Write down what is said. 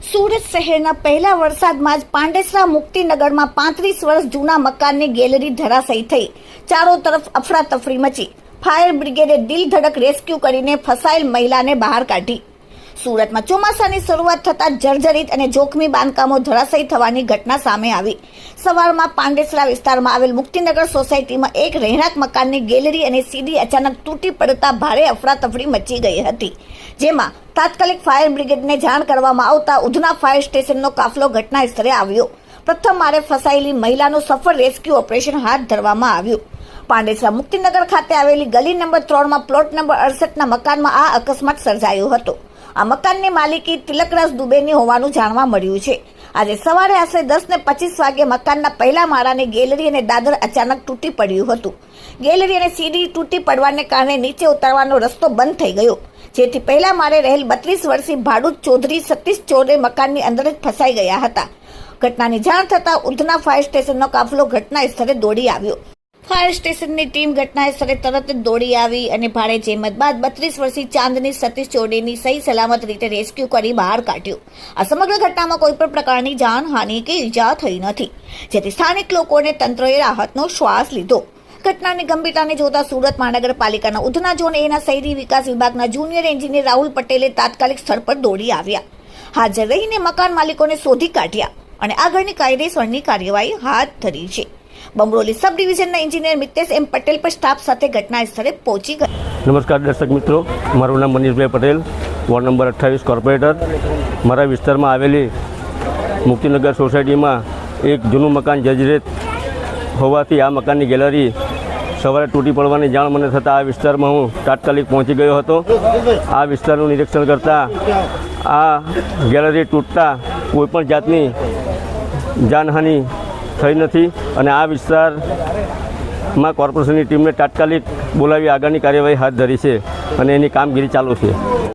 સુરત શહેરના પહેલા વરસાદમાં જ પાંડેસરા મુક્તિનગરમાં 35 વર્ષ જૂના મકાનની ગેલેરી ધરાશયી થઈ. ચારો તરફ અફરાતફરી મચી. ફાયર બ્રિગેડે દિલ ધડક રેસ્ક્યુ કરીને ફસાયેલ મહિલાને બહાર કાઢી. સુરતમાં ચોમાસાની શરૂઆત થતાં જર્જરિત અને જોખમી બાંધકામો ધરાશયી થવાની ઘટના સામે આવી. સવારમાં પાંડેસરા વિસ્તારમાં આવેલ મુક્તિનગર સોસાયટીમાં એક રહેણાંક મકાનની ગેલેરી અને સીડી અચાનક તૂટી પડતા ભારે અફરાતફરી મચી ગઈ હતી, જેમાં તાત્કાલિક ફાયર બ્રિગેડને જાણ કરવામાં આવતા ઉધના ફાયર સ્ટેશનનો કાફલો ઘટના સ્થળે આવ્યો. પ્રથમ માળે ફસાયેલી મહિલાનું સફળ રેસ્ક્યુ ઓપરેશન હાથ ધરવામાં આવ્યું. પાંડેસરા મુક્તિનગર ખાતે આવેલી ગલી નંબર 3માં પ્લોટ નંબર 68ના મકાનમાં આ અકસ્માત સર્જાયો હતો. આ મકાનની માલિકી તિલકરાજ દુબેની હોવાનું જાણવા મળ્યું છે. આજે સવારે આશરે 10:25 વાગે મકાનના પહેલા માળાની ગેલેરી અને દાદર અચાનક તૂટી પડ્યું હતું. ગેલેરી અને સીડી તૂટી પડવાને કારણે નીચે ઉતરવાનો રસ્તો બંધ થઈ ગયો, જેથી પહેલા માળે રહેલ 32 વર્ષીય ભાડૂત ચૌધરી સતીશ ચોરે મકાનની અંદર જ ફસાઈ ગયા હતા. ઘટનાની જાણ થતાં ઉધના ફાયર સ્ટેશનનો કાફલો ઘટના સ્થળે દોડી આવ્યો. ફાયર સ્ટેશનની ટીમ ઘટના સ્થળે તરત જ દોડી આવી અને ભારે જહેમત બાદ 32 વર્ષીય ચાંદની સતીશ ચોડેની સહી સલામત રીતે રેસ્ક્યુ કરી બહાર કાઢ્યું. આ સમગ્ર ઘટનામાં કોઈ પણ પ્રકારની જાનહાનિ કે ઈજા થઈ નથી, જેથી સ્થાનિક લોકોને તંત્રએ રાહતનો શ્વાસ લીધો. ઘટનાની ગંભીરતાને જોતા સુરત મહાનગરપાલિકાના ઉધના ઝોન એના શહેરી વિકાસ વિભાગના જુનિયર એન્જિનિયર રાહુલ પટેલે તાત્કાલિક સ્થળ પર દોડી આવ્યા. હાજર રહીને મકાન માલિકોને શોધી કાઢ્યા અને આગળની કાયદેસરની કાર્યવાહી હાથ ધરી છે. બમરોલી સબ ડિવિઝનના એન્જિનિયર મિતેશ એમ પટેલ પર સ્ટાફ સાથે ઘટના સ્થળે પહોંચી ગયા. નમસ્કાર દર્શક મિત્રો, મારું નામ મનીષભાઈ પટેલ, વોર્ડ નંબર 28 કોર્પોરેટર. મારા વિસ્તારમાં આવેલી મુક્તિનગર સોસાયટીમાં એક જૂનું મકાન જર્જરિત હોવાથી આ મકાનની ગેલેરી સવારે તૂટી પડવાની જાણ મને થતાં આ વિસ્તારમાં હું તાત્કાલિક પહોંચી ગયો હતો. આ વિસ્તારનું નિરીક્ષણ કરતાં આ ગેલેરી તૂટતા કોઈપણ જાતની જાનહાનિ થઈ નથી અને આ વિસ્તારમાં કોર્પોરેશનની ટીમને તાત્કાલિક બોલાવી આગળની કાર્યવાહી હાથ ધરી છે અને એની કામગીરી ચાલુ છે.